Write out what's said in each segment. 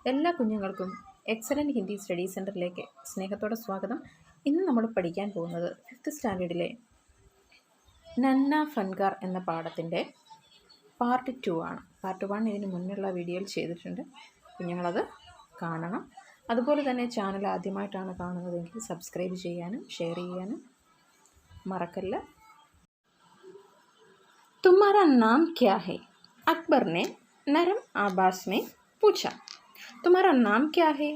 എല്ലാ കുഞ്ഞുങ്ങൾക്കും excellent Hindi study സെൻറ്ററിലേക്ക് സ്നേഹത്തോടെ സ്വാഗതം. ഇന്ന് നമ്മൾ പഠിക്കാൻ പോകുന്നത് 5th സ്റ്റാൻഡേർഡിലെ നന്ന ഫൻകാർ എന്ന പാഠത്തിൻ്റെ പാർട്ട് 2 ആണ്. പാർട്ട് 1 ഇതിന് മുന്നുള്ള വീഡിയോയിൽ ചെയ്തിട്ടുണ്ട്. കുഞ്ഞുങ്ങളത് കാണണം. അതുപോലെ തന്നെ ചാനൽ ആദ്യമായിട്ടാണ് കാണുന്നതെങ്കിൽ സബ്സ്ക്രൈബ് ചെയ്യാനും ഷെയർ ചെയ്യാനും മറക്കല്ല. തുമ്ഹാരാ നാം ക്യാ ഹൈ? അക്ബർ ने നരം ആവാസ് में പൂച്ച. തുമ്ഹാരാ നാം ക്യാ ഹൈ?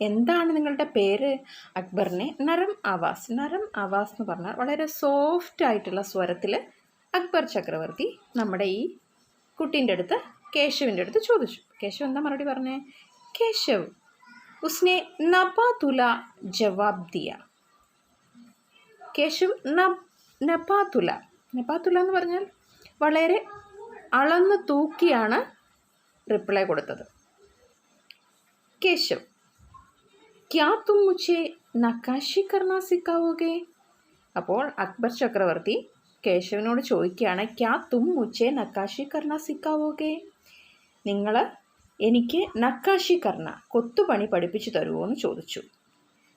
എന്താണ് നിങ്ങളുടെ പേര്? അക്ബറിനെ നരം ആവാസ്. നരം ആവാസ് എന്ന് പറഞ്ഞാൽ വളരെ സോഫ്റ്റ് ആയിട്ടുള്ള സ്വരത്തിൽ അക്ബർ ചക്രവർത്തി നമ്മുടെ ഈ കുട്ടീൻ്റെ അടുത്ത് കേശവിൻ്റെ അടുത്ത് ചോദിച്ചു. കേശവ് എന്താ മറുപടി പറഞ്ഞേ? കേശവ് ഉസ്നെ നപാതുല ജവാബ് ദിയ. കേശവ് നപാതുല. നപാതുല എന്ന് പറഞ്ഞാൽ വളരെ അളന്ന് തൂക്കിയാണ് റിപ്ലൈ കൊടുത്തത്. കേശവ് ക്യാ തും മുझे നക്കാശി കർണ സിക്കാവോगे? അപ്പോൾ അക്ബർ ചക്രവർത്തി കേശവിനോട് ചോദിക്കുകയാണ്, ക്യാ തും മുझे നക്കാശി കർണ സിക്കാവോगे? നിങ്ങൾ എനിക്ക് നക്കാശി കർണ കൊത്തുപണി പഠിപ്പിച്ചു തരുമോ എന്ന് ചോദിച്ചു.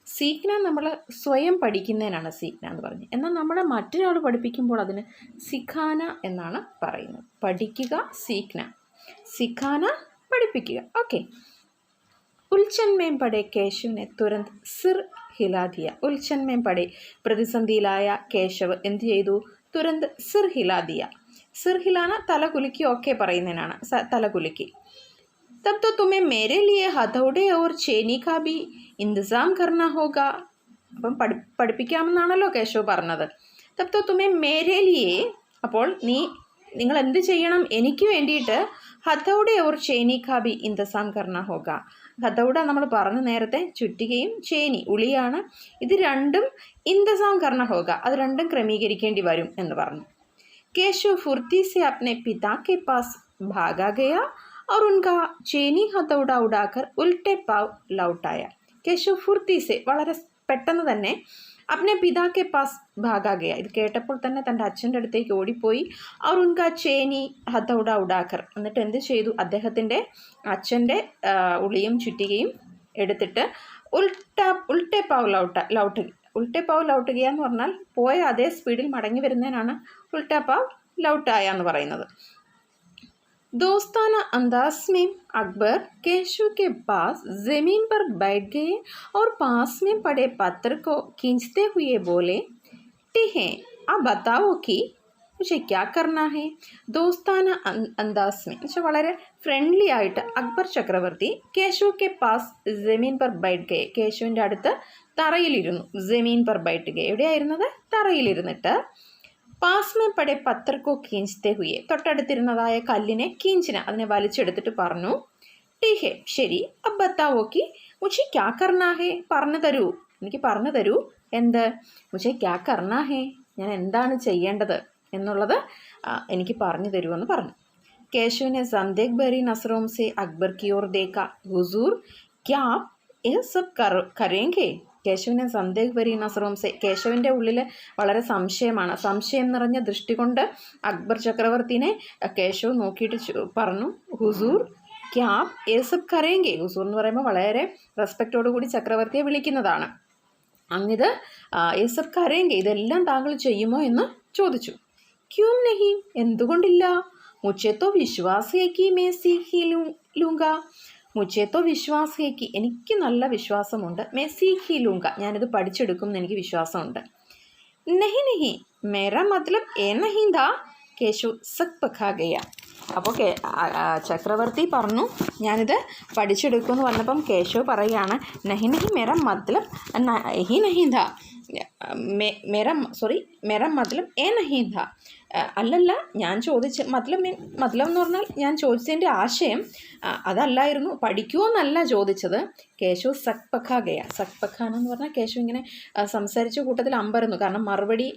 സീഖ്ന നമ്മൾ സ്വയം പഠിക്കുന്നതിനാണ് സീഖ്ന എന്ന് പറഞ്ഞത്. എന്നാൽ നമ്മളെ മറ്റൊരാൾ പഠിപ്പിക്കുമ്പോൾ അതിന് സിഖാന എന്നാണ് പറയുന്നത്. പഠിക്കുക സീഖ്ന, സിഖാന പഠിപ്പിക്കുക. ഓക്കെ. ഉൽച്ചൻ മേം പടേ കേശവിനെ തുരന്ത് സിർ ഹിലാ ദിയ. ഉൽച്ചൻ മേം പടേ പ്രതിസന്ധിയിലായ കേശവ് എന്ത് ചെയ്തു? തുരന്ത് സിർ ഹിലാ ദിയ. സിർ ഹിലാന തലകുലുക്കി. ഓക്കെ പറയുന്നതിനാണ് തലകുലുക്കി. तब तो तुम्हें मेरे लिए हथौड़े और चेनी का भी इंतज़ाम करना होगा. അപ്പം പഠിപ്പിക്കാമെന്നാണല്ലോ കേശവ് പറഞ്ഞത്. तब तो तुम्हें मेरे लिए, അപ്പോൾ നിങ്ങൾ എന്ത് ചെയ്യണം? എനിക്ക് വേണ്ടിയിട്ട് ഹഥൗഡെ ഓർ ചേനി കാ ബി ഇന്തസാം കർണ ഹോഗ. ഹഥൗഡ നമ്മൾ പറഞ്ഞു നേരത്തെ, ചുറ്റികയും ചേനി ഉളിയാണ്. ഇത് രണ്ടും ഇന്തസാം കർണ ഹോഗ, അത് രണ്ടും ക്രമീകരിക്കേണ്ടി വരും എന്ന് പറഞ്ഞു. കേശവ് ഫുർത്തി സെ അപ്നെ പിതാ കെ പാസ് ഭാഗാ ഗയാ और उनका चेनी हथौड़ा उड़ाकर उल्टे पाव लौटाയ. കേശവ് ഫുർത്തി സെ വളരെ പെട്ടെന്ന് തന്നെ അപ്നെ പിതാക്കെ പാസ് ഭാഗാ ഗയ. ഇത് കേട്ടപ്പോൾ തന്നെ തൻ്റെ അച്ഛൻ്റെ അടുത്തേക്ക് ഓടിപ്പോയി. അവർ ഉൻകാ ചേനി ഹഥൗഡ ഉഡാക്കർ, എന്നിട്ട് എന്ത് ചെയ്തു? അദ്ദേഹത്തിൻ്റെ അച്ഛൻ്റെ ഉളിയും ചുറ്റികയും എടുത്തിട്ട് ഉൾട്ടെ പാവ് ഉൾട്ടെ പാവ് ലൗട്ടുകയ എന്ന് പറഞ്ഞാൽ പോയ അതേ സ്പീഡിൽ മടങ്ങി വരുന്നതിനാണ് ഉൾട്ടാ പാവ് ലൗട്ടായ എന്ന് പറയുന്നത്. दोस्ताना अंदाज में अकबर केशव के पास ज़मीन पर बैठ गए और पास में पड़े पत्थर को खींचते हुए बोले, ठीक है, अब बताओ कि मुझे क्या करना है. दोस्ताना अंदाज में എന്നുവെച്ചാൽ വളരെ ഫ്രണ്ട്ലി ആയിട്ട് അക്ബർ ചക്രവർത്തി കേശവ് കെ പാസ് ജമീൻ പർ ബൈഠ് ഗയെ, കേശവിൻ്റെ അടുത്ത് തറയിലിരുന്നു. ജമീൻ പർ ബൈഠ് ഗയെ എവിടെയായിരുന്നത്? തറയിലിരുന്നിട്ട് പാസ്മേ പടേ പത്രക്കോ കീഞ്ചത്തെ ഹുയെ, തൊട്ടടുത്തിരുന്നതായ കല്ലിനെ കീഞ്ചിന, അതിനെ വലിച്ചെടുത്തിട്ട് പറഞ്ഞു, ടീഹേ ശരി, അബ് ബത്താവോക്കി മുझे ക്യാ കർണാ ഹേ, പറഞ്ഞു തരൂ, എനിക്ക് പറഞ്ഞു തരൂ. എന്ത്? മുझे ക്യാ കർണാ ഹേ, ഞാൻ എന്താണ് ചെയ്യേണ്ടത് എന്നുള്ളത് എനിക്ക് പറഞ്ഞു തരുമെന്ന് പറഞ്ഞു. കേശവിനെ സന്ദേഹ് ഭരി നസറോം സെ അക്ബർ കി ഓർ ദേഖ, ഹുസൂർ ക്യാ യഹ് സബ് കരേംഗേ. കേശവിനെ സന്ദേഹ് ഭരി നസറോം സെ, കേശവിൻ്റെ ഉള്ളിൽ വളരെ സംശയം നിറഞ്ഞ ദൃഷ്ടി കൊണ്ട് അക്ബർ ചക്രവർത്തിനെ കേശവ് നോക്കിയിട്ട് പറഞ്ഞു, ഹുസൂർ ക്യാ യഹ് സബ് കരേംഗേ. ഹുസൂർ എന്ന് പറയുമ്പോൾ വളരെ റെസ്പെക്റ്റോടു കൂടി ചക്രവർത്തിയെ വിളിക്കുന്നതാണ്. അങ്ങിത് യഹ് സബ് കരേംഗേ, ഇതെല്ലാം താങ്കൾ ചെയ്യുമോ എന്ന് ചോദിച്ചു. ക്യൂം നഹി, എന്തുകൊണ്ടില്ല? മുझे तो विश्वास है कि मैं सीख ही लूँगा. മുझे तो विश्वास है कि, എനിക്ക് നല്ല വിശ്വാസമുണ്ട്. मैं सीख ही लूँगा, ഞാനിത് പഠിച്ചെടുക്കും എന്ന് എനിക്ക് വിശ്വാസമുണ്ട്. नहीं नहीं मेरा मतलब ये नहीं था. കേശു സക് പഖാ ഗയ. അപ്പോൾ ചക്രവർത്തി പറഞ്ഞു ഞാനിത് പഠിച്ചെടുക്കുമെന്ന് പറഞ്ഞപ്പം കേശവ് പറയുകയാണ്, നഹി നഹി മേരാ മത്ലബ് നഹി നഹി ഥാ, മേരാ മത്ലബ് ഏ നഹി ഥാ. അല്ലല്ല, ഞാൻ ചോദിച്ച മത്ലബ് എന്ന് പറഞ്ഞാൽ ഞാൻ ചോദിച്ചതിൻ്റെ ആശയം അതല്ലായിരുന്നു, പഠിക്കുമോന്നല്ല ചോദിച്ചത്. കേശവ് സക് പഖാ ഗയ. സക് പഖാന എന്ന് പറഞ്ഞാൽ കേശവ് ഇങ്ങനെ സംസാരിച്ച കൂട്ടത്തിൽ അമ്പരന്നു. കാരണം മറുപടി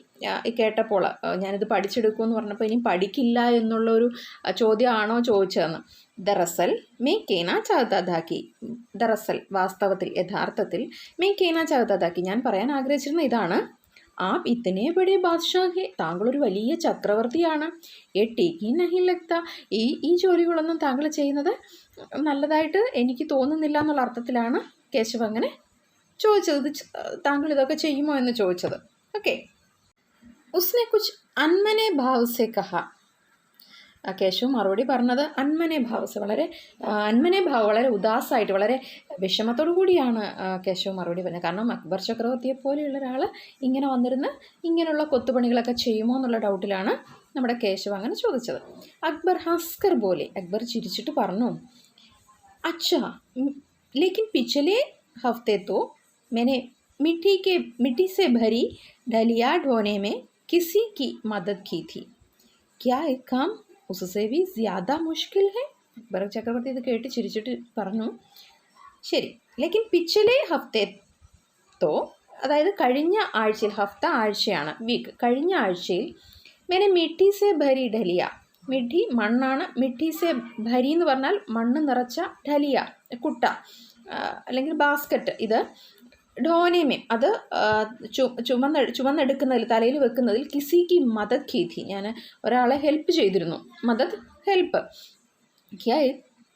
കേട്ടപ്പോൾ ഞാനിത് പഠിച്ചെടുക്കുമെന്ന് പറഞ്ഞപ്പോൾ ഇനി പഠിക്കില്ല എന്നുള്ളൊരു ചോദ്യമാണോ ചോദിച്ചതെന്ന്. ദറസൽ മേ കേനാ ചാഹതാക്കി, ദറസൽ വാസ്തവത്തിൽ യഥാർത്ഥത്തിൽ മേ കേനാ ചാഹതാക്കി, ഞാൻ പറയാൻ ആഗ്രഹിച്ചിരുന്ന ഇതാണ്, ആപ് ഇത്തനെ ബഡേ ബാദ്ഷാഹ് ഹെ, താങ്കളൊരു വലിയ ചക്രവർത്തിയാണ്. ഏ ടീക്കി നഹി ലഗ്ത, ഈ ജോലികളൊന്നും താങ്കൾ ചെയ്യുന്നത് നല്ലതായിട്ട് എനിക്ക് തോന്നുന്നില്ല എന്നുള്ള അർത്ഥത്തിലാണ് കേശവ് അങ്ങനെ ചോദിച്ചത്. താങ്കൾ ഇതൊക്കെ ചെയ്യുമോ എന്ന് ചോദിച്ചത്. ഓക്കെ. ഉസ്നെ കുച്ച് അൻമനെ ഭാവ് സെ കഹ, കേശവ് മറുപടി പറഞ്ഞത് അൻമനെ ഭാവസ്, വളരെ ഉദാസായിട്ട്, വളരെ വിഷമത്തോടു കൂടിയാണ് കേശവ് മറുപടി പറഞ്ഞത്. കാരണം അക്ബർ ചക്രവർത്തിയെ പോലെയുള്ള ഒരാൾ ഇങ്ങനെ വന്നിരുന്ന് ഇങ്ങനെയുള്ള കൊത്തുപണികളൊക്കെ ചെയ്യുമോ എന്നുള്ള ഡൗട്ടിലാണ് നമ്മുടെ കേശവ് അങ്ങനെ ചോദിച്ചത്. അക്ബർ ഹസ്കർ പോലെ, അക്ബർ ചിരിച്ചിട്ട് പറഞ്ഞു, അച്ഛാ ലേക്കിൻ പിछले हफ्ते तो मैंने मिट्टी से भरी डलिया ढोने में किसी की मदद की थी, क्या एक काम उससे भी ज़्यादा मुश्किल है? അക്ബർ ചക്രവർത്തി ഇത് കേട്ട് ചിരിച്ചിട്ട് പറഞ്ഞു, ശരി, ലേക്കിൻ പിछले हफ्ते तो, അതായത് കഴിഞ്ഞ ആഴ്ചയിൽ, ഹഫ്ത ആഴ്ചയാണ്, വീക്ക്, കഴിഞ്ഞ ആഴ്ചയിൽ मैंने मिट्टी से भरी डलिया, മിഠി മണ്ണാണ്, മിഠി സെ ഭരി എന്ന് പറഞ്ഞാൽ മണ്ണ് നിറച്ച ഢലിയ കുട്ട അല്ലെങ്കിൽ ബാസ്ക്കറ്റ്, ഇത് ഢോനേമേ അത് ചുമന്നെടുക്കുന്നതിൽ, തലയിൽ വെക്കുന്നതിൽ, കിസിക്ക് മദത് കീതി, ഞാൻ ഒരാളെ ഹെൽപ്പ് ചെയ്തിരുന്നു, മദത് ഹെൽപ്പ്, ക്യാ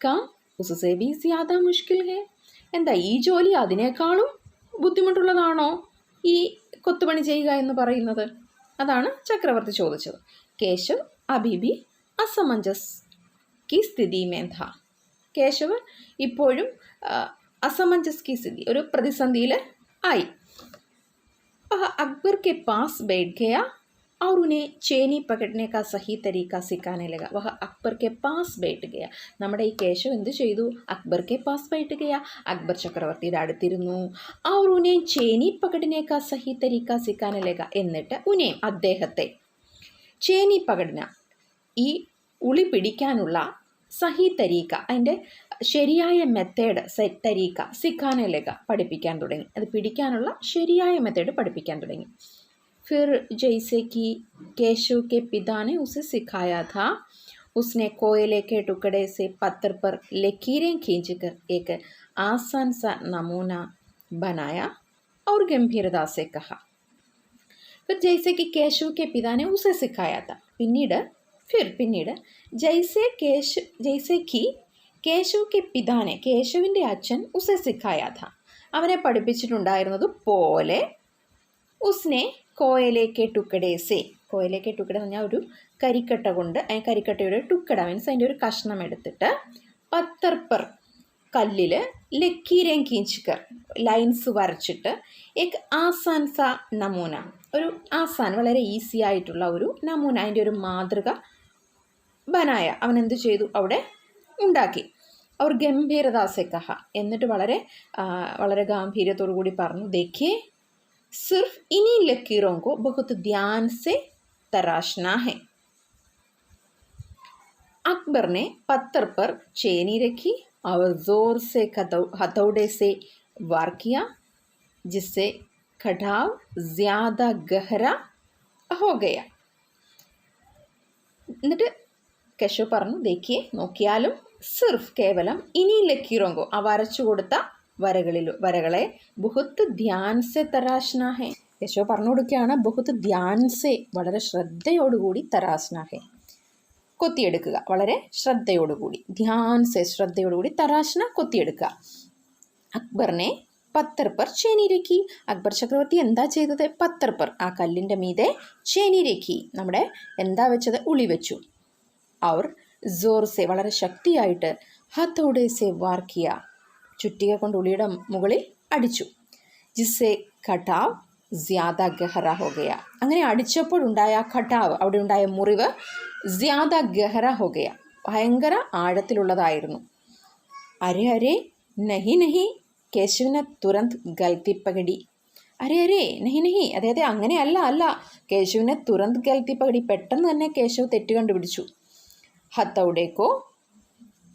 കാം ഉസ്സേ ഭി സ്യാദാ മുഷ്കിൽ ഹേ, എന്താ ഈ ജോലി അതിനേക്കാളും ബുദ്ധിമുട്ടുള്ളതാണോ ഈ കൊത്തുപണി ചെയ്യുക എന്ന് പറയുന്നത്? അതാണ് ചക്രവർത്തി ചോദിച്ചത്. കേശവ് അബിബി അസമഞ്ജസ് കി സ്ഥിതി മേം ഥാ, കേശവ് ഇപ്പോഴും അസമഞ്ജസ് കി സ്ഥിതി, ഒരു പ്രതിസന്ധിയിൽ ആയി. अकबर के पास बैठ गया और उन्हें चेनी पकड़ने का सही तरीका सिखाने लगा. वह अकबर के पास बैठ गया. നമ്മുടെ ഈ കേശവ് എന്ത് ചെയ്തു? അക്ബർ കെ പാസ് बैठ गया, അക്ബർ ചക്രവർത്തിയുടെ അടുത്തിരുന്നു. और उन्हें चेनी पकड़ने का सही तरीका सिखाने लगा, എന്നിട്ട് ഉനേം അദ്ദേഹത്തെ, ചേനി പകടന ഈ ഉളി പിടിക്കാനുള്ള, സഹി തരീക്ക അതിൻ്റെ ശരിയായ മെത്തേഡ്, തരീക്ക, സിഖാനെ ലഗ പഠിപ്പിക്കാൻ തുടങ്ങി, അത് പിടിക്കാനുള്ള ശരിയായ മെത്തേഡ് പഠിപ്പിക്കാൻ തുടങ്ങി. फिर जैसे कि केशव के पिता ने उसे सिखाया था, उसने कोयले के टुकड़े से पत्थर पर लकीरें खींचकर एक आसान सा नमूना बनाया और गंभीरता से कहा. फिर जैसे कि केशव के पिता ने उसे सिखाया था, പിന്നീട് ജയ്സെ കി കേശവ് കെ പിതാനെ, കേശവിൻ്റെ അച്ഛൻ, ഉസെ സിഖായ ഥ, അവനെ പഠിപ്പിച്ചിട്ടുണ്ടായിരുന്നത് പോലെ, ഉസ്നെ കോയലേക്കെ ടുക്കടേസെ, കോയലേക്കെ ടുക്കട എന്ന് പറഞ്ഞാൽ ഒരു കരിക്കട്ട കൊണ്ട്, കരിക്കട്ടയുടെ ടുക്കട മീൻസ് അതിൻ്റെ ഒരു കഷ്ണം എടുത്തിട്ട്, പത്തർപ്പർ കല്ലിൽ, ലക്കീരേം കീഞ്ചിക്കർ ലൈൻസ് വരച്ചിട്ട്, എക് ആസാൻ സ നമൂന, ഒരു ആസാൻ വളരെ ഈസി ആയിട്ടുള്ള ഒരു നമൂന, അതിൻ്റെ ഒരു മാതൃക, ബനായ അവൻ എന്ത് ചെയ്തു? അവിടെ ഉണ്ടാക്കി. അവർ ഗംഭീരദാസെ കഹ, എന്നിട്ട് വളരെ ഗാംഭീര്യത്തോടു കൂടി പറഞ്ഞു, ദേഖിയേ സിർഫ് ഇനി ലക്കീറോं को बहुत ध्यान से तराशना है. अकबर ने पत्थर पर चेनी रखी और जोर से हथौड़े से वार किया, जिससे कटाव ज्यादा गहरा हो गया. എന്നിട്ട് കേശവ് പറഞ്ഞു, ദേഖിയെ, നോക്കിയാലും, സിർഫ് കേവലം, ഇനി ലക്കീറോങ്കോ ആ വരച്ചു കൊടുത്ത വരകളെ, ബുഹത്ത് ധ്യാൻസെ തരാശ്ന ഹെ, കേശവ് പറഞ്ഞു കൊടുക്കുകയാണ്, ബുഹത്ത് ധ്യാൻസെ വളരെ ശ്രദ്ധയോടുകൂടി, തരാശ്ന ഹെ കൊത്തിയെടുക്കുക, വളരെ ശ്രദ്ധയോടുകൂടി, ധ്യാൻസെ ശ്രദ്ധയോടുകൂടി, തരാശ്ന കൊത്തിയെടുക്കുക. അക്ബറിനെ പത്തർ പർ ചേനി രഖി, അക്ബർ ചക്രവർത്തി എന്താ ചെയ്തത്? പത്തർ പർ ആ കല്ലിൻ്റെ മീതെ, ചേനി രഖി നമ്മുടെ എന്താ വെച്ചത്? ഉളി വെച്ചു. അവർ ജോർ സെ വളരെ ശക്തിയായിട്ട്, ഹത്തോടെ സെ വാർ കിയ ചുറ്റിക കൊണ്ട് ഉളിയുടെ മുകളിൽ അടിച്ചു. ജിസ്സെ ഖട്ടാവ് ജ്യാദ ഗഹറ ഹോ ഗയ, അങ്ങനെ അടിച്ചപ്പോഴുണ്ടായ ഖട്ടാവ്, അവിടെ ഉണ്ടായ മുറിവ്, ജ്യാദ ഗഹറ ഹോ ഗയ ഭയങ്കര ആഴത്തിലുള്ളതായിരുന്നു. അരെ അരെ നഹി നഹി, കേശവിനെ തുരന്ത് ഗൽത്തി പകടി. അരെ അരെ നഹി നഹി, അതായത് അങ്ങനെയല്ല, കേശവിനെ തുരന്ത് ഗൽത്തി പകടി, പെട്ടെന്ന് തന്നെ കേശവ് തെറ്റ് കണ്ടുപിടിച്ചു. ഹത്തൗഡേക്കോ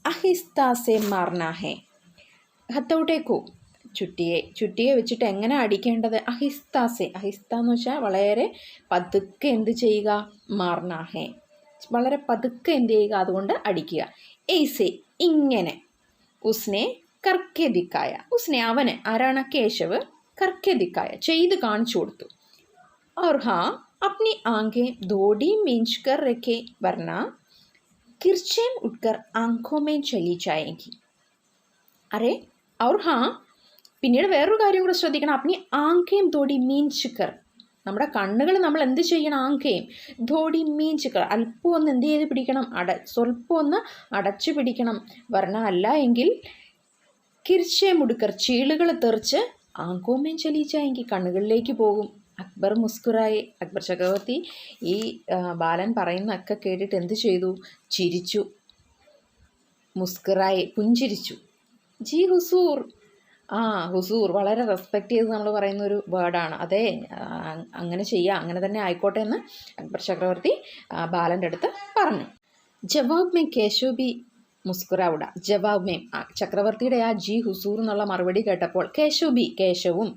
അഹിസ്താ സെ മാർനാ ഹെ, ഹത്തൗഡേക്കോ ചുറ്റിയെ വെച്ചിട്ട് എങ്ങനെ അടിക്കേണ്ടത്? അഹിസ്താസെ, അഹിസ്ത എന്ന് വെച്ചാൽ വളരെ പതുക്കെ എന്ത് ചെയ്യുക? മാർനാ ഹെ, വളരെ പതുക്കെ എന്ത് ചെയ്യുക? അതുകൊണ്ട് അടിക്കുക. എയ്സെ ഇങ്ങനെ. ഉസ്നെ കർക്കെ ദിക്കായ, ഉസ്നെ അവന്, ആരാണ്? കേശവ്, കർക്കെ ദിക്കായ ചെയ്ത് കാണിച്ചു കൊടുത്തു. और हाँ, अपनी आंखें थोड़ी मींच कर रखे वरना किरचें उठकर आंखों में चली जाएगी. അറേ और हाँ, പിന്നീട് വേറൊരു കാര്യം കൂടെ ശ്രദ്ധിക്കണം. അപ്നി ആങ്കേം തോടി മീൻചിക്കർ, നമ്മുടെ കണ്ണുകൾ നമ്മൾ എന്ത് ചെയ്യണം? ആങ്കേം ധോടി മീൻചിക്കർ, അല്പം ഒന്ന് എന്ത് ചെയ്ത് പിടിക്കണം? സ്വല്പം ഒന്ന് അടച്ചു പിടിക്കണം. വരണ അല്ല എങ്കിൽ കിർച്ചേ മുടുക്കർ, ചീളുകൾ തെറിച്ച് ആങ്കോമേം ചലീച്ചായെങ്കിൽ കണ്ണുകളിലേക്ക് പോകും. അക്ബർ മുസ്കുറായി. അക്ബർ ചക്രവർത്തി ഈ ബാലൻ പറയുന്നതൊക്കെ കേട്ടിട്ട് എന്ത് ചെയ്തു? ചിരിച്ചു. മുസ്കുറായി, പുഞ്ചിരിച്ചു. ജി ഹുസൂർ. ഹുസൂർ വളരെ റെസ്പെക്റ്റ് ചെയ്ത് നമ്മൾ പറയുന്ന ഒരു വേർഡാണ്. അതെ, അങ്ങനെ ചെയ്യാം, അങ്ങനെ തന്നെ ആയിക്കോട്ടെ എന്ന് അക്ബർ ചക്രവർത്തി ബാലൻ്റെ അടുത്ത് പറഞ്ഞു. ജവാബ് മേ കേശവ് ബി മുസ്കുറാവുട. ജവാബ് മേ, ചക്രവർത്തിയുടെ ആ ജി ഹുസൂർ എന്നുള്ള മറുപടി കേട്ടപ്പോൾ കേശവും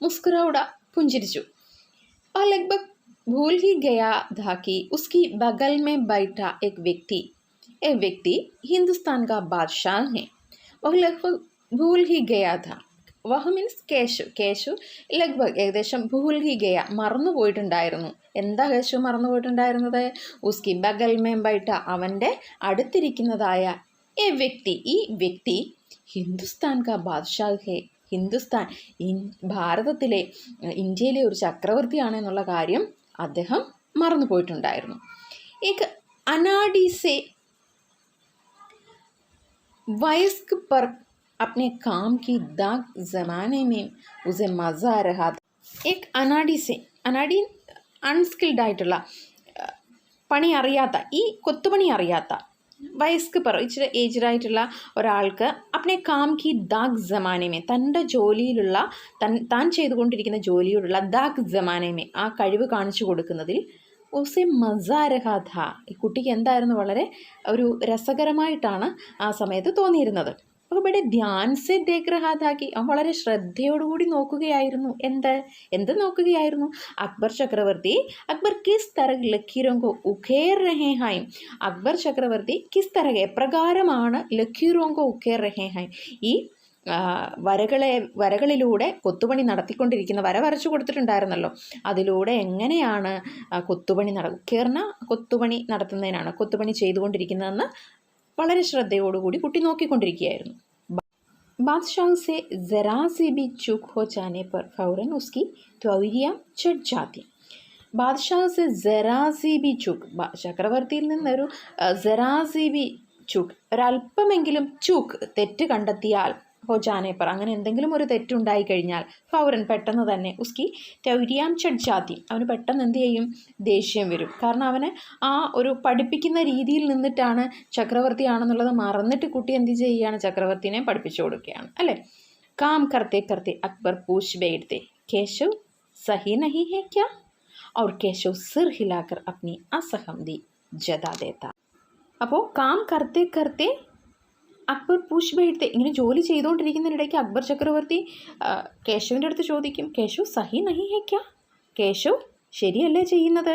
മുസ്കുറാവുട, പുഞ്ചിരിച്ചു. और लगभग भूल ही गया था कि उसकी बगल में बैठा एक व्यक्ति हिंदुस्तान का बादशाह है. वह लगभग भूल ही गया था. वह मीൻസ് കേശു ലഗ്ഭഗ് ഏകദേശം ഭൂൽ ഹി ഗയ, മറന്നു പോയിട്ടുണ്ടായിരുന്നു. എന്താ കേശു മറന്നു പോയിട്ടുണ്ടായിരുന്നത്? ഉസ്കി ബഗൽ മേ ബൈഠ, അവൻ്റെ അടുത്തിരിക്കുന്നതായ ഈ വ്യക്തി ഹിന്ദുസ്ഥാൻ കാ ബാദ്ഷാഹ് ഹെ, ഹിന്ദുസ്ഥാൻ ഭാരതത്തിലെ ഇന്ത്യയിലെ ഒരു ചക്രവർത്തിയാണ് എന്നുള്ള കാര്യം അദ്ദേഹം മറന്നു പോയിട്ടുണ്ടായിരുന്നു. ഏക് അനാഡിസെ वयस्क पर अपने काम की दाग जमाने में उसे मज़ा आ रहा था. एक അനാഡി അൺസ്കിൽഡ് ആയിട്ടുള്ള, പണി അറിയാത്ത, ഈ കൊത്തുപണി അറിയാത്ത, വയസ്ക് പറ ഇച്ചിരി ഏജ്ഡായിട്ടുള്ള ഒരാൾക്ക് അപ്നെ കാം കി ദാഗ് ജമാനമേ, തൻ്റെ ജോലിയിലുള്ള താൻ ചെയ്തുകൊണ്ടിരിക്കുന്ന ജോലിയോടുള്ള ദാഗ് ജമാനമേ, ആ കഴിവ് കാണിച്ചു കൊടുക്കുന്നതിൽ ഉസെ മസാ രഹാ ഥാ, ഈ കുട്ടിക്ക് എന്തായിരുന്നു? വളരെ ഒരു രസകരമായിട്ടാണ് ആ സമയത്ത് തോന്നിയിരുന്നത്. അപ്പോൾ ഇവിടെ ധ്യാൻ സെ ദേഖ് രഹാ ഥാ കി, അവൻ വളരെ ശ്രദ്ധയോടുകൂടി നോക്കുകയായിരുന്നു. എന്ത് നോക്കുകയായിരുന്നു? അക്ബർ ചക്രവർത്തി കിസ് തരഹ് ലക്കീരോं को उकेर रहे हैं. അക്ബർ ചക്രവർത്തി കിസ് തരഹ്, എപ്രകാരമാണ് ലക്കീരോं को उकेर रहे हैं, ഈ വരകളിലൂടെ കൊത്തുപണി നടത്തിക്കൊണ്ടിരിക്കുന്ന, വര വരച്ചു കൊടുത്തിട്ടുണ്ടായിരുന്നല്ലോ, അതിലൂടെ എങ്ങനെയാണ് കൊത്തുപണി ഉക്കേർന കൊത്തുപണി നടത്തുന്നതിനാണ്, കൊത്തുപണി ചെയ്തുകൊണ്ടിരിക്കുന്നതെന്ന് വളരെ ശ്രദ്ധയോടുകൂടി കുട്ടി നോക്കിക്കൊണ്ടിരിക്കുകയായിരുന്നു. ബാദ്ഷാഹ് സെ ജറാ സി ബി ചൂക്ക് ഹോ ജാനെ പർ ഫൗറൻ ഉസ്കി ത്വരിയ ചട് ജാതി. ബാദ്ഷാഹ് സെ ജറാ സി ബി ചൂക്ക്, ചക്രവർത്തിയിൽ നിന്നൊരു ജറാ സി ബി ചൂക്ക്, ഒരല്പമെങ്കിലും ചൂക്ക്, തെറ്റ് കണ്ടെത്തിയാൽ, ഹോ ജാനെ പർ, അങ്ങനെ എന്തെങ്കിലും ഒരു തെറ്റുണ്ടായി കഴിഞ്ഞാൽ, ഫൗറൻ പെട്ടെന്ന് തന്നെ, ഉസ്കി തൗരിയാം ചട് ജാതി, അവന് പെട്ടെന്ന് എന്ത് ചെയ്യും? ദേഷ്യം വരും. കാരണം അവന് ആ ഒരു പഠിപ്പിക്കുന്ന രീതിയിൽ നിന്നിട്ടാണ്, ചക്രവർത്തിയാണെന്നുള്ളത് മറന്നിട്ട് കുട്ടി എന്ത് ചെയ്യുകയാണ്? ചക്രവർത്തിനെ പഠിപ്പിച്ചു കൊടുക്കുകയാണ്, അല്ലേ? കാം കർത്തെ കർത്തെ അക്ബർ പൂച്ച് ബൈഠത്തെ കേശവ് സഹി നഹി ഹെ ക്യാ, और കേശവ് സിർ ഹിലാക്കർ അപ്നി അസഹമതി ജതാ ദേത്ത. അപ്പോൾ കാം കർത്തെ കർത്തെ അക്ബർ പൂച്ച് ബൈഠത്തെ, ഇങ്ങനെ ജോലി ചെയ്തുകൊണ്ടിരിക്കുന്നതിനിടയ്ക്ക് അക്ബർ ചക്രവർത്തി കേശവിൻ്റെ അടുത്ത് ചോദിക്കും, കേശവ് സഹി നഹി ഹെ ക്യാ, കേശവ് ശരിയല്ലേ ചെയ്യുന്നത്?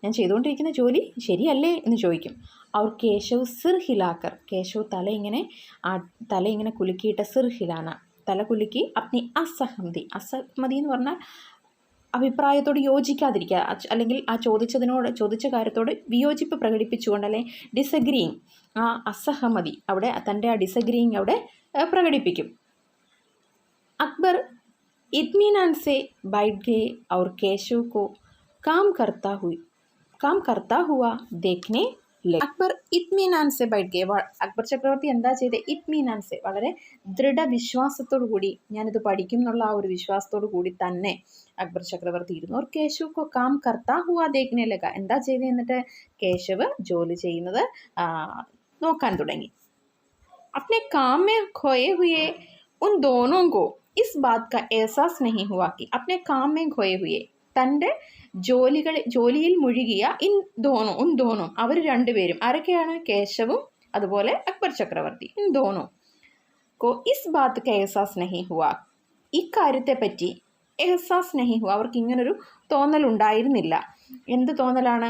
ഞാൻ ചെയ്തുകൊണ്ടിരിക്കുന്ന ജോലി ശരിയല്ലേ എന്ന് ചോദിക്കും. അവർ കേശവ് സിർ ഹിലാക്കർ, കേശവ് തല ഇങ്ങനെ കുലുക്കിയിട്ട്, സിർ ഹിലാന, തല കുലുക്കി, അപ്നി അസഹമതി എന്ന് പറഞ്ഞാൽ അഭിപ്രായത്തോട് യോജിക്കാതിരിക്കുക, അല്ലെങ്കിൽ ആ ചോദിച്ച കാര്യത്തോട് വിയോജിപ്പ് പ്രകടിപ്പിച്ചുകൊണ്ട്, അല്ലെങ്കിൽ ഡിസഗ്രീയിങ്, ആ അസഹമതി അവിടെ, തൻ്റെ ആ ഡിസഗ്രീയിങ് അവിടെ പ്രകടിപ്പിക്കും. അക്ബർ ഇത്മിനാൻ സെ बैठ गए और केशव को काम करता हुआ देखने लगे. അക്ബർ ഇത്മിനാൻ സെ बैठ गए, അക്ബർ ചക്രവർത്തി എന്താ ചെയ്തത്? ഇത്മിനാൻ സെ, വളരെ ദൃഢവിശ്വാസത്തോടു കൂടി, ഞാനിത് പഠിക്കും എന്നുള്ള ആ ഒരു വിശ്വാസത്തോടു കൂടി തന്നെ അക്ബർ ചക്രവർത്തി ഇരുന്നു. और केशव को काम करता हुआ देखने लगा, എന്താ ചെയ്തത്? എന്നിട്ട് കേശവ് ജോലി ചെയ്യുന്നത് നോക്കാൻ തുടങ്ങി. अपने काम में खोए हुए उन दोनों को इस बात का एहसास नहीं हुआ कि अपने काम में खोए हुए, തൻ്റെ ജോലിയിൽ മുഴുകിയ ഉൻ ദോനോ, അവർ രണ്ടുപേരും, ആരൊക്കെയാണ്? കേശവും അതുപോലെ അക്ബർ ചക്രവർത്തി. ഇൻ ദോനോ കോ ഇസ് ബാത് കാ എഹ്സാസ് നഹി ഹുവ, ഇക്കാര്യത്തെപ്പറ്റി എഹ്സാസ് നഹി ഹുവ, അവർക്ക് ഇങ്ങനൊരു തോന്നലുണ്ടായിരുന്നില്ല. എന്ത് തോന്നലാണ്?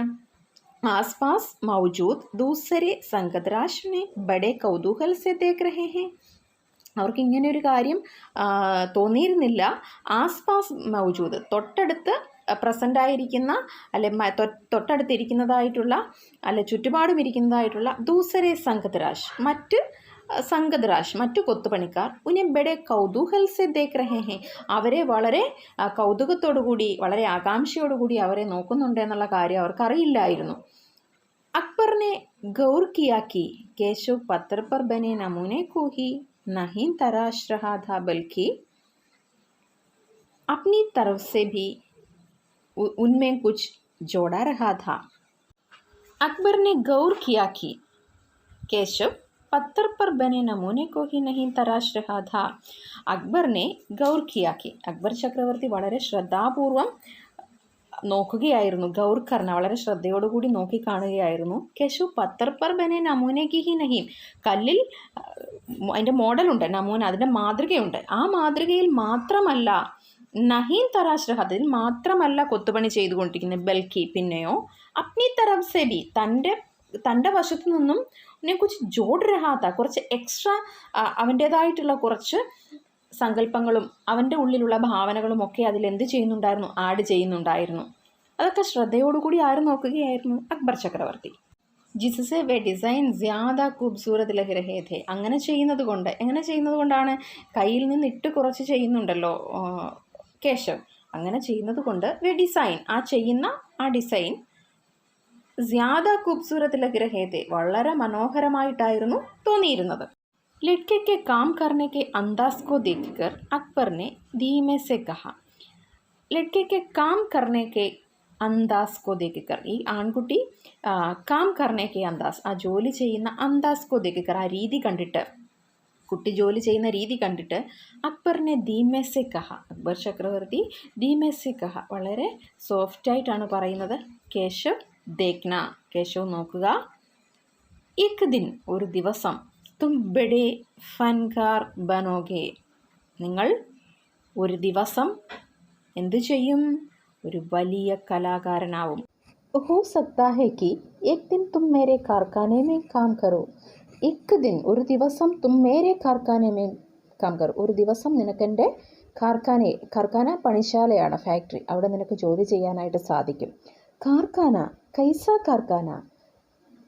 ആസ്പാസ് മൗജൂദ് ദൂസരെ സംഗതരാഷ്ട്രനെ ബഡേ കൗതൂഹൽ സെ ദേഖ് രഹേ ഹെ, അവർക്ക് ഇങ്ങനെയൊരു കാര്യം തോന്നിയിരുന്നില്ല. ആസ്പാസ് മൗജൂദ്, തൊട്ടടുത്ത് പ്രസൻ്റായിരിക്കുന്ന അല്ലെ തൊട്ടടുത്തിരിക്കുന്നതായിട്ടുള്ള അല്ലെ ചുറ്റുപാടും ഇരിക്കുന്നതായിട്ടുള്ള ദൂസരെ സംഗതരാജ് മറ്റു കൊത്തുപണിക്കാർ ഉന്നെ ബഡെ കൗതൂഹൽ സെ ദേഖ് രഹേ ഹെ, അവരെ വളരെ കൗതുകത്തോടുകൂടി വളരെ ആകാംക്ഷയോടുകൂടി അവരെ നോക്കുന്നുണ്ട് എന്നുള്ള കാര്യം അവർക്കറിയില്ലായിരുന്നു. अकबर ने गौर किया कि केशव पत्थर पर बने नमूने को ही नहीं तराश रहा था बल्कि अपनी तरफ से भी उनमें कुछ जोड़ा रहा था. अकबर ने गौर किया कि केशव पत्थर पर बने नमूने को ही नहीं तराश रहा था. अकबर ने गौर किया कि अकबर चक्रवर्ती വളരെ ശ്രദ്ധാപൂർവം നോക്കുകയായിരുന്നു. ഗൗർ കർണ വളരെ ശ്രദ്ധയോടുകൂടി നോക്കിക്കാണുകയായിരുന്നു. കേശു പത്തർ പർ ബനെ നമൂനയ്ക്ക് ഹി നഹീം, കല്ലിൽ അതിൻ്റെ മോഡലുണ്ട്, നമൂന അതിൻ്റെ മാതൃകയുണ്ട്. ആ മാതൃകയിൽ മാത്രമല്ല നഹീം തരാശ്രഹ, അതിൽ മാത്രമല്ല കൊത്തുപണി ചെയ്തുകൊണ്ടിരിക്കുന്നത്. ബൽക്കി പിന്നെയോ അപ്നി തരഫ് സെ ബി, തൻ്റെ വശത്തു നിന്നും കുറിച്ച് ജോഡ് രഹാത്ത, കുറച്ച് എക്സ്ട്രാ അവൻ്റേതായിട്ടുള്ള കുറച്ച് സങ്കല്പങ്ങളും അവൻ്റെ ഉള്ളിലുള്ള ഭാവനകളും ഒക്കെ അതിലെന്ത് ചെയ്യുന്നുണ്ടായിരുന്നു, ആഡ് ചെയ്യുന്നുണ്ടായിരുന്നു. അതൊക്കെ ശ്രദ്ധയോടുകൂടി ആര് നോക്കുകയായിരുന്നു? അക്ബർ ചക്രവർത്തി. ജിസസെ വേ ഡിസൈൻ ജ്യാദ ഖൂബ്സൂരത് ലഗ് രഹേ ഥേ, എങ്ങനെ ചെയ്യുന്നത് കൊണ്ടാണ് കയ്യിൽ നിന്ന് ഇട്ട് കുറച്ച് ചെയ്യുന്നുണ്ടല്ലോ കേശവ്, അങ്ങനെ ചെയ്യുന്നത് കൊണ്ട് വേ ഡിസൈൻ, ആ ഡിസൈൻ ജ്യാദ ഖൂബ്സൂരത് ലഗ് രഹേ ഥേ, വളരെ മനോഹരമായിട്ടായിരുന്നു തോന്നിയിരുന്നത്. लड़के के काम करने के अंदाज को देखकर अकबर ने धीमे से कहा. लड़के के काम करने के अंदाज को देखकर, ഈ ആൺകുട്ടി കാം കർണേ കെ അന്താസ്, ആ ജോലി ചെയ്യുന്ന അന്താസ് കോ ദേക്കർ, ആ രീതി കണ്ടിട്ട്, കുട്ടി ജോലി ചെയ്യുന്ന രീതി കണ്ടിട്ട് അക്ബറിനെ ധീമേ സെ കഹ, അക്ബർ ചക്രവർത്തി ധീമേ സെ കഹ, വളരെ സോഫ്റ്റായിട്ടാണ് പറയുന്നത്. കേശവ് ദേഖ്ന, കേശവ് നോക്കുക. ഏക് ദിൻ, ഒരു ദിവസം, തും ബഡേ ഫൻകാർ ബനോഗെ, നിങ്ങൾ ഒരു ദിവസം എന്തു ചെയ്യും? ഒരു വലിയ കലാകാരനാവും. ഹോ സക്താ ഹൈ കി ഏക് ദിൻ തും മേരെ കാർഖാനെ മേ കാം കറോ. ഏക് ദിൻ, ഒരു ദിവസം, തും മേരെ കാർഖാനെ മേ കാം കറോ, ഒരു ദിവസം നിനക്കെൻ്റെ കാർഖാന പണിശാലയാണ്, ഫാക്ടറി, അവിടെ നിനക്ക് ജോലി ചെയ്യാനായിട്ട് സാധിക്കും. കാർഖാന, കൈസ കാർഖാന,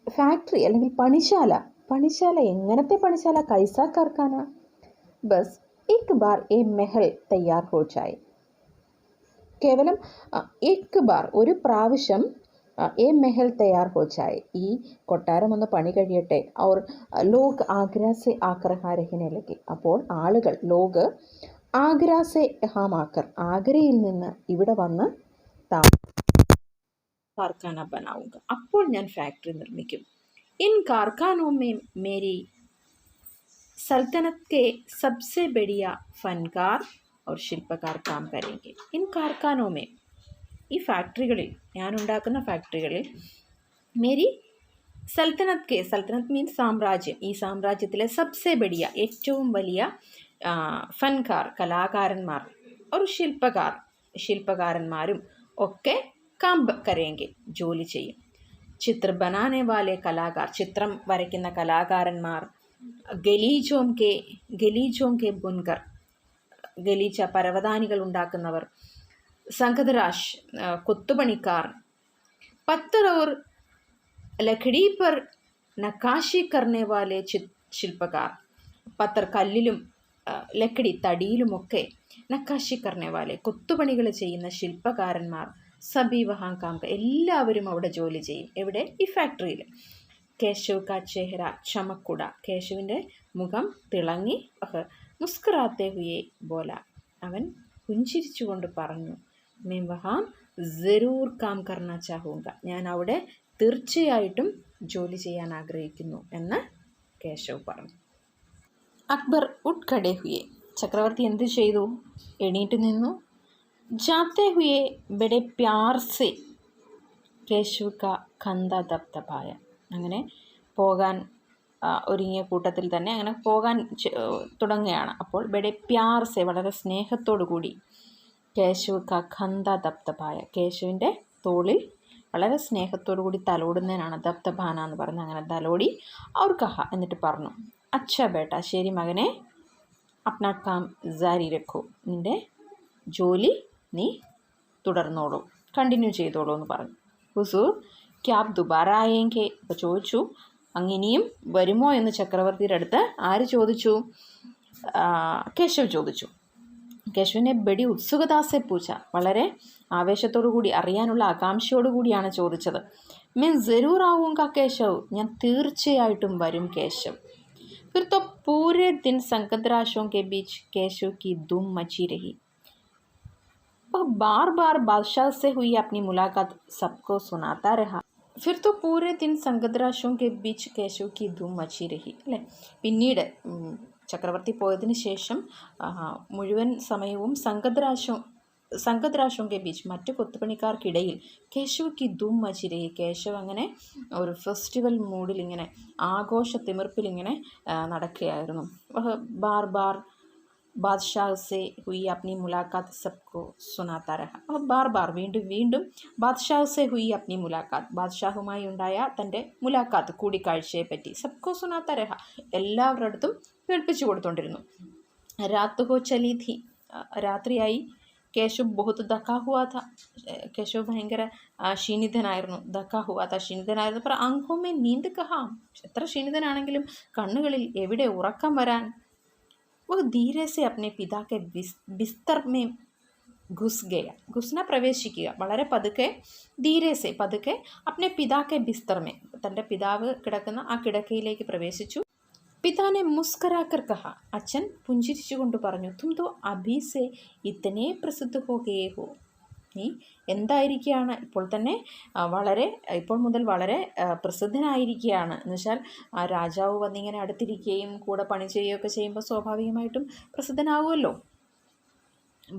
ഫാക്ടറി അല്ലെങ്കിൽ പണിശാല എങ്ങനത്തെ പണിശാല? കൈസ കാർഖാന. ബസ് एक बार ए महल तैयार हो जाए, കേവലം एक बार, ഒരു പ്രാവശ്യം, ए महल तैयार हो जाए, ഈ കൊട്ടാരം ഒന്ന് പണി കഴിയട്ടെ. और लोग आगरा से आकर यहाँ रहने लगे, അപ്പോൾ ആളുകൾ, ലോഗ് ആഗ്ര സെ യഹാം ആക്കർ, ആഗ്രയിൽ നിന്ന് ഇവിടെ വന്ന് കാർഖാന ബനാവുക, അപ്പോൾ ഞാൻ ഫാക്ടറി നിർമ്മിക്കും. इन कारखानों में मेरी सल्तनत के सबसे बढ़िया फनकार और शिल्पकार काम करेंगे. इन कारखानों में, ഈ ഫാക്ടറികളിൽ, ഞാൻ ഉണ്ടാക്കുന്ന ഫാക്ടറികളിൽ, മേരി സൽത്തനത്ത് മീൻസ് സാമ്രാജ്യം, ഈ സാമ്രാജ്യത്തിലെ സബ്സെ ബഡിയ, ഏറ്റവും വലിയ ഫൻകാർ, കലാകാരന്മാർ, ഒരു ശില്പകാരന്മാരും ഒക്കെ കാം കരേങ്കെ, ജോലി ചെയ്യും. ചിത്ര ബനാനെ വാലെ കലാകാർ, ചിത്രം വരയ്ക്കുന്ന കലാകാരന്മാർ, ഗലീജോം കെ ബുൻകർ, ഗലീച്ച പരവതാനികൾ ഉണ്ടാക്കുന്നവർ, സംഘതരാഷ് കൊത്തുപണിക്കാർ, പത്തർ और ലക്കടി पर നക്കാശി करने वाले ശില്പകാർ, പത്തർ കല്ലിലും ലക്കടി തടിയിലുമൊക്കെ, നക്കാശി करने वाले കൊത്തുപണികൾ ചെയ്യുന്ന ശില്പകാരന്മാർ, സബി വഹാം കാം, എല്ലാവരും അവിടെ ജോലി ചെയ്യും. എവിടെ? ഈ ഫാക്ടറിയിൽ. കേശവ് കാ ചെഹ്റ ചമക്കുട, കേശവിൻ്റെ മുഖം തിളങ്ങി. മുസ്കുറാത്തെ ഹുയെ ബോല, അവൻ പുഞ്ചിരിച്ചുകൊണ്ട് പറഞ്ഞു. मैं वहाँ ज़रूर काम करना चाहूँगा, ഞാൻ അവിടെ തീർച്ചയായിട്ടും ജോലി ചെയ്യാൻ ആഗ്രഹിക്കുന്നു എന്ന് കേശവ് പറഞ്ഞു. അക്ബർ ഉട്ട് ഖഡേ ഹുയെ, ചക്രവർത്തി എന്ത് ചെയ്തു? എണീറ്റ് നിന്നു. जाते हुए बड़े प्यार से കേശവ് കാ കന്ത ദബ്ദബായ, അങ്ങനെ പോകാൻ ഒരുങ്ങിയ കൂട്ടത്തിൽ തന്നെ അങ്ങനെ പോകാൻ തുടങ്ങുകയാണ്. അപ്പോൾ ബഡെ പ്യാർ സെ, വളരെ സ്നേഹത്തോടു കൂടി, കേശവ് കാ ഖന്ത ദബ്ദബായ, കേശവിൻ്റെ തോളിൽ വളരെ സ്നേഹത്തോടു കൂടി തലോടുന്നതിനാണ് ദബ്ദബാന എന്ന് പറഞ്ഞ്, അങ്ങനെ തലോടി. അവർ കഹ, എന്നിട്ട് പറഞ്ഞു, അച്ഛ ബേട്ട, ശരി മകനെ, അപ്നാ കാം ജാരി രഖോ, നിൻ്റെ ജോലി നീ തുടർന്നോളൂ, കണ്ടിന്യൂ ചെയ്തോളൂ എന്ന് പറഞ്ഞു. ഹുസൂർ ക്യാ ആപ് ദുബാര ആയേങ്കെ? അപ്പോൾ ചോദിച്ചു, അങ്ങിനിയും വരുമോ എന്ന് ചക്രവർത്തിയുടെ അടുത്ത് ആര് ചോദിച്ചു? കേശവ് ചോദിച്ചു. കേശവനെ ബഡി ഉത്സുകതാസെ പൂച്ച, വളരെ ആവേശത്തോടു കൂടി, അറിയാനുള്ള ആകാംക്ഷയോടു കൂടിയാണ് ചോദിച്ചത്. मैं ज़रूर आऊँगा केशव, ഞാൻ തീർച്ചയായിട്ടും വരും കേശവ്. फिर तो पूरे दिन संकटराशों के बीच केशव की धूम मची रही. वह बार बार बादशाह से हुई अपनी मुलाकात सबको सुनाता रहा. फिर तो पूरे दिन संकटराशों के बीच केशव की धूम मची रही. അല്ലേ, പിന്നീട് ചക്രവർത്തി പോയതിന് ശേഷം മുഴുവൻ സമയവും സംഘദ്രാശോങ്കെ ബീച്ച്, മറ്റു കൊത്തുപണിക്കാർക്കിടയിൽ കേശവ് കി ധൂം മച്ചിരേ, കേശവ് അങ്ങനെ ഒരു ഫെസ്റ്റിവൽ മൂഡിൽ ഇങ്ങനെ ആഘോഷ തിമിർപ്പിൽ ഇങ്ങനെ നടക്കുകയായിരുന്നു. ബാർ ബാർ ബാദ്ഷാഹ് സെ ഹുയി അപ്നി മുലാഖാത്ത് സബ്കോ സുനാത്താ രഹ. ബാർ ബാർ, വീണ്ടും വീണ്ടും ബാദ്ഷാഹ് സെ ഹുയി അപ്നി മുലാഖാത്ത്, ബാദ്ഷാഹുമായി ഉണ്ടായ തൻ്റെ മുലാഖാത്ത്, കൂടിക്കാഴ്ചയെ പറ്റി, സബ്കോ സുനാത്താ രഹ, എല്ലാവരുടെ അടുത്തും കേൾപ്പിച്ചു കൊടുത്തുകൊണ്ടിരുന്നു. രാത്ത് ഹോ ചലി ഥി, രാത്രിയായി. കേശവ് ബഹുത്ത് ദക്കാ ഹുവാ ഥ, കേശവ് ഭയങ്കര ക്ഷീണിതനായിരുന്നു. ദക്കാ ഹുവാ ഥ, ക്ഷീണിതനായിരുന്നു. പറ ആംഖോമേ നീന്ത് കഹാം, എത്ര ക്ഷീണിതനാണെങ്കിലും കണ്ണുകളിൽ എവിടെ ഉറക്കം വരാൻ. वो धीरे से अपने पिता के बिस्तर में घुस गया. घुसना പ്രവേശിക്കുക, വളരെ പതുക്കെ, ധീരേസെ പതുക്കെ, अपने पिता के बिस्तर में, തൻ്റെ പിതാവ് കിടക്കുന്ന ആ കിടക്കയിലേക്ക് പ്രവേശിച്ചു. പിതാനെ മുസ്കരാക്കർ കഹ, അച്ഛൻ പുഞ്ചിരിച്ചുകൊണ്ട് പറഞ്ഞു, തും തോ അഭി സെ ഇത്തനെ പ്രസിദ്ധ ഹോ ഗയേ ഹോ, നീ എന്തായിരിക്കുകയാണ്, ഇപ്പോൾ മുതൽ വളരെ പ്രസിദ്ധനായിരിക്കുകയാണ്. എന്നുവെച്ചാൽ രാജാവ് വന്നിങ്ങനെ അടുത്തിരിക്കുകയും കൂടെ പണി ചെയ്യുകയൊക്കെ ചെയ്യുമ്പോൾ സ്വാഭാവികമായിട്ടും പ്രസിദ്ധനാവുമല്ലോ.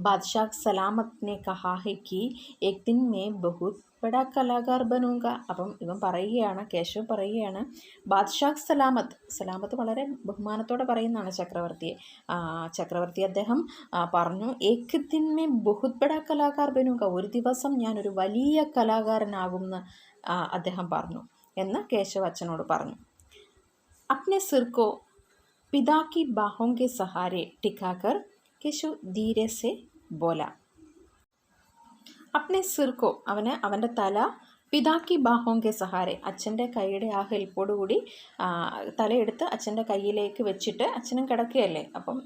ബാദ്ഷാഹ് സലാമത് നെ കഹാ ഹെ കി ഏക് ദിൻ മേ ബഹുത് ബഡാ കലാകാർ ബനൂങ്ക. അപ്പം ഇവൻ പറയുകയാണ്, കേശവ് പറയുകയാണ്, ബാദ്ഷാഹ് സലാമത്ത് വളരെ ബഹുമാനത്തോടെ പറയുന്നതാണ് ചക്രവർത്തി അദ്ദേഹം പറഞ്ഞു, ഏക് ദിൻ മേ ബഹുത് ബഡാ കലാകാർ ബനൂങ്ക, ഒരു ദിവസം ഞാനൊരു വലിയ കലാകാരനാകുമെന്ന് അദ്ദേഹം പറഞ്ഞു എന്ന് കേശവ് അച്ഛനോട് പറഞ്ഞു. അപ്നെ സിർക്കോ പിതാ കി ബാഹോം കെ സഹാരെ ടിക്കാക്കർ കേശവ് ധീരെ സെ ബോല. അപ്നെ സിർക്കോ, അവൻ്റെ തല, പിതാക്കി ബാഹോങ്കെ സഹാരെ, അച്ഛൻ്റെ കൈയുടെ ആ ഹെൽപ്പോടുകൂടി തലയെടുത്ത് അച്ഛൻ്റെ കയ്യിലേക്ക് വെച്ചിട്ട്, അച്ഛനും കിടക്കുകയല്ലേ, അപ്പം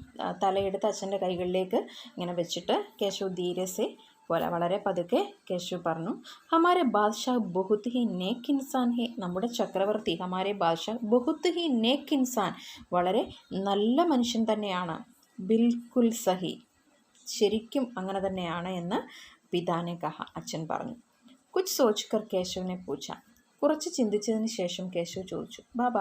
തലയെടുത്ത് അച്ഛൻ്റെ കൈകളിലേക്ക് ഇങ്ങനെ വെച്ചിട്ട് കേശവ് ധീരസെ പോലെ, വളരെ പതുക്കെ കേശവ് പറഞ്ഞു, ഹമാരെ ബാദ്ഷാഹ് ബഹുത് ഹി നേക്ക് ഇൻസാൻ ഹെ, നമ്മുടെ ചക്രവർത്തി, ഹമാരെ ബാദ്ഷാഹ് ബഹുത് ഹി നേക്ക് ഇൻസാൻ, വളരെ നല്ല മനുഷ്യൻ തന്നെയാണ്. ബിൽക്കുൽ സഹി, ശരിക്കും അങ്ങനെ തന്നെയാണ് എന്ന് പിതാനെ കഹ, അച്ഛൻ പറഞ്ഞു. കുച്ച് സോച്ച് കർ കേശവനെ പൂച്ച, കുറച്ച് ചിന്തിച്ചതിന് ശേഷം കേശവ് ചോദിച്ചു, ബാബ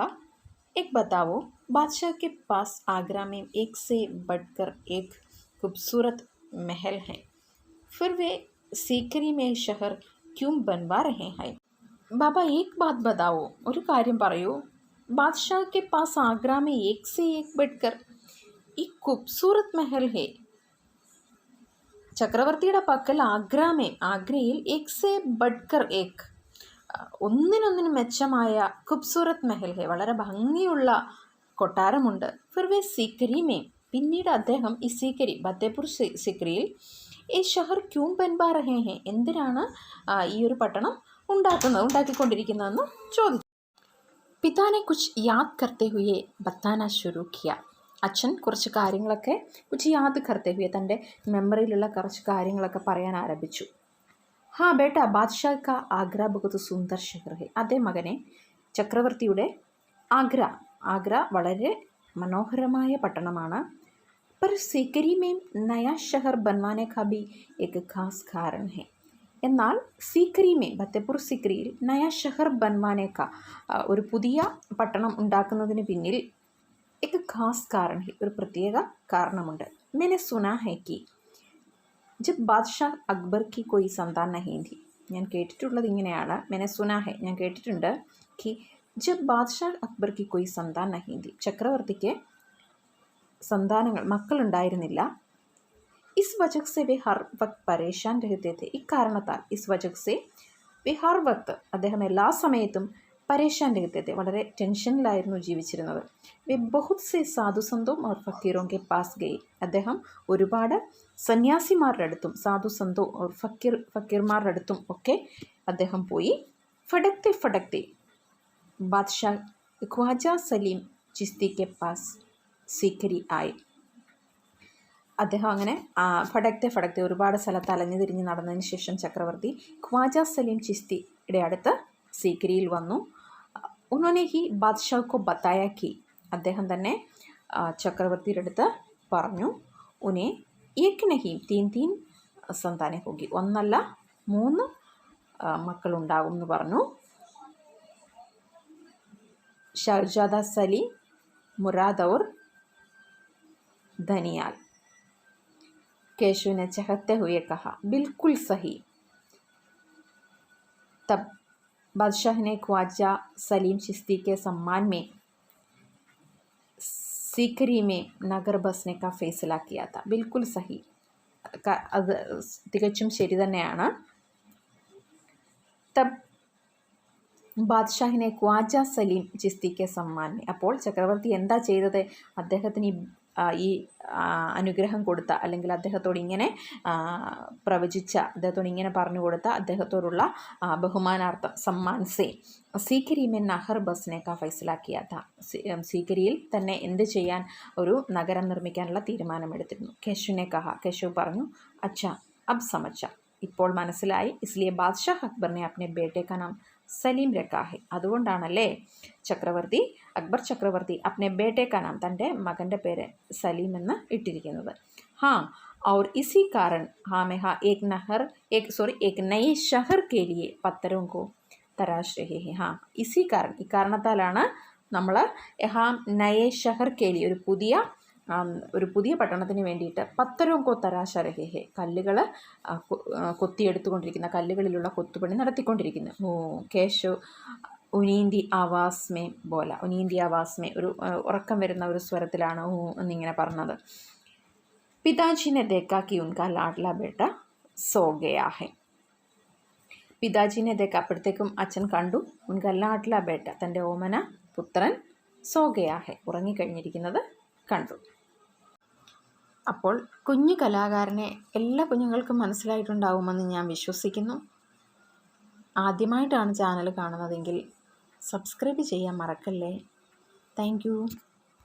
എക് ബതാവോ, ബാദ്ഷാഹ് കെ പാസ് ആഗ്ര में एक से बढ़कर एक खूबसूरत महल है, फिर वे सीकरी में शहर क्यों बनवा रहे हैं. ബാബ ഏക് ബാത് ബതാവോ, ഒരു കാര്യം പറയൂ. ബാദ്ഷാഹ് കെ പാസ് ആഗ്ര में एक से एक बढ़कर एक खूबसूरत महल है, ചക്രവർത്തിയുടെ പക്കൽ ആഗ്രയിൽ ഏക് സെ ബഡ്കർ ഏക്, ഒന്നിനൊന്നിനും മെച്ചമായ ഖൂബ്സൂരത് മെഹൽ ഹെ, വളരെ ഭംഗിയുള്ള കൊട്ടാരമുണ്ട്. ഫിർ വേ സീക്കരി മേ, പിന്നീട് അദ്ദേഹം ഈ സീക്കരി, ഫത്തേപൂർ സിക്രിയിൽ ഈ ഷഹർ ക്യൂം ബൻവാ രഹേ ഹെ, എന്തിനാണ് ഈ ഒരു പട്ടണം ഉണ്ടാക്കിക്കൊണ്ടിരിക്കുന്നതെന്ന് ചോദിച്ചു. പിതാനെ കുച്ച് യാദ് കർത്തെ ഹുയെ ബത്താന ശുരു കിയ, അച്ഛൻ കുറച്ച് കാര്യങ്ങളൊക്കെ കുച്ച് യാദ് കർത്തെ ഹുയെ, തൻ്റെ മെമ്മറിയിലുള്ള കുറച്ച് കാര്യങ്ങളൊക്കെ പറയാൻ ആരംഭിച്ചു. ഹാ ബേട്ട ബാദ്ഷാഹ് കാ ആഗ്ര ബഹുത് സുന്ദർ ഷഹർ ഹെ, അതേ മകനെ, ചക്രവർത്തിയുടെ ആഗ്ര വളരെ മനോഹരമായ പട്ടണമാണ്. പർ സീക്കരി മേം നയാ ഷഹർ ബൻവാനെ കാ ഭി ഏക് ഖാസ് കാരൺ ഹെ, എന്നാൽ സീക്കരി ഫത്തേപൂർ സിക്രിയിൽ നയാ ഷഹർ ബൻവാനെ കാ, ഒരു പുതിയ പട്ടണം ഉണ്ടാക്കുന്നതിന് പിന്നിൽ एक खास कारण है, ഒരു പ്രത്യേക കാരണമുണ്ട്. मैंने सुना है कि जब बादशाह अकबर की कोई संतान नहीं थी, ഞാൻ കേട്ടിട്ടുള്ളത് ഇങ്ങനെയാണ്, मैंने सुना है, ഞാൻ കേട്ടിട്ടുണ്ട്, कि जब बादशाह अकबर की कोई संतान नहीं थी, ചക്രവർത്തിക്ക് മക്കളുണ്ടായിരുന്നില്ല. इस वजह से वे हर वक्त परेशान रहते थे, ഇക്കാരണത്താൽ, इस वजह से वे हर वक्त, അദ്ദേഹം എല്ലാ സമയത്തും പരേഷാൻ രഹത്തെ വളരെ ടെൻഷനിലായിരുന്നു ജീവിച്ചിരുന്നത്. വെ ബഹുത് സെ സാധു സന്തോ ഓർ ഫക്കീറോ കെ പാസ് ഗയി. അദ്ദേഹം ഒരുപാട് സന്യാസിമാരുടെ അടുത്തും സാധു സന്തോ ഓർ ഫക്കീർമാരുടെ അടുത്തും ഒക്കെ അദ്ദേഹം പോയി. ഫടക്തെ ഫടക്തെ ബാദ്ഷാ ഖ്വാജ സലീം ചിസ്തി കെ പാസ് സീക്കരി ആയി. അദ്ദേഹം അങ്ങനെ ഫടക്തെ ഒരുപാട് സ്ഥലത്ത് അലഞ്ഞു തിരിഞ്ഞ് നടന്നതിന് ശേഷം ചക്രവർത്തി ഖ്വാജ സലീം ചിസ്തിയുടെ അടുത്ത് സീക്കരിയിൽ വന്നു. ഉന്നോനെ ഹി ബാദ്ഷാഹ് കോ ബത്തായ കി. അദ്ദേഹം തന്നെ ചക്രവർത്തിയുടെ അടുത്ത് പറഞ്ഞു, ഉനെ ഏക് നഹീം തീൻ സന്താനെ ഹോഗി. ഒന്നല്ല 3 മക്കളുണ്ടാകും എന്ന് പറഞ്ഞു. ഷഹർജാദ സലീം, മുറാദ് ഔർ ധനിയാൽ. केशव ने चहकते हुए कहा, बिल्कुल सही. तब बादशाह ने ख्वाजा सलीम चिश्ती के सम्मान में सीकरी में नगर बसने का फैसला किया था. बिल्कुल सही. അത് തികച്ചും ശരി തന്നെയാണ്. തബ് ബാദ്ഷാഹിനെ ഖ്വാജ സലീം ചിസ്തിക്ക് സമ്മാനം. അപ്പോൾ ചക്രവർത്തി എന്താ ചെയ്തത്? അദ്ദേഹത്തിന് ഈ അനുഗ്രഹം കൊടുത്ത, അല്ലെങ്കിൽ അദ്ദേഹത്തോട് ഇങ്ങനെ പ്രവചിച്ച, അദ്ദേഹത്തോട് ഇങ്ങനെ പറഞ്ഞു കൊടുത്ത അദ്ദേഹത്തോടുള്ള ബഹുമാനാർത്ഥം സമ്മാൻ സേ സീക്കരി മെ നഹർ ബസ്നേക്ക ഫൈസലാക്കിയാത്ത. സീക്കരിയിൽ തന്നെ എന്ത് ചെയ്യാൻ? ഒരു നഗരം നിർമ്മിക്കാനുള്ള തീരുമാനമെടുത്തിരുന്നു. കേശുവിനെ കേശവ് പറഞ്ഞു, അച്ഛാ അബ് സമച്ച, ഇപ്പോൾ മനസ്സിലായി. ഇസ്ലിയെ ബാദ്ഷാഹ് അക്ബറിനെ അപ്നെ ബേട്ടേക്കാ നാം സലീം രക്കാഹെ. അതുകൊണ്ടാണല്ലേ അക്ബർ ചക്രവർത്തി അപ്നെ ബേട്ടേക്കാ നാം, തൻ്റെ മകൻ്റെ പേര് സലീം എന്ന് ഇട്ടിരിക്കുന്നത്. हाँ और इसी कारण हमें एक नए शहर के लिए पत्थरों को तराश रहे हैं. हाँ इसी कारण, ഇക്കാരണത്താലാണ് നമ്മൾ നയേ ഷഹർ കേലി, ഒരു പുതിയ പട്ടണത്തിന് വേണ്ടിയിട്ട് പത്തരവും തരാശ രഹേ, കല്ലുകൾ കൊത്തിയെടുത്തുകൊണ്ടിരിക്കുന്ന, കല്ലുകളിലുള്ള കൊത്തുപണി നടത്തിക്കൊണ്ടിരിക്കുന്നു. കേശവ് ഉനീന്തി ആവാസ്മേ ബോല. ഉനീന്തി ആവാസ്മേ, ഒരു ഉറക്കം വരുന്ന ഒരു സ്വരത്തിലാണ് എന്നിങ്ങനെ പറഞ്ഞത്. പിതാജിനെ ദേക്കാ കി ഉൻകാ ലാഡ്ല ബേട്ട സോ ഗയാ ഹെ. പിതാജിനെ ദേക്ക, അപ്പോഴത്തേക്കും അച്ഛൻ കണ്ടു. ഉൻകാ ലാഡ്ല ബേട്ട, തൻ്റെ ഓമന പുത്രൻ സോ ഗയാ ഹെ, ഉറങ്ങിക്കഴിഞ്ഞിരിക്കുന്നത് കണ്ടു. അപ്പോൾ കുഞ്ഞു കലാകാരനെ എല്ലാ കുഞ്ഞുങ്ങൾക്കും മനസ്സിലായിട്ടുണ്ടാവുമെന്ന് ഞാൻ വിശ്വസിക്കുന്നു. ആദ്യമായിട്ടാണ് ചാനൽ കാണുന്നതെങ്കിൽ സബ്സ്ക്രൈബ് ചെയ്യാൻ മറക്കല്ലേ. Thank you.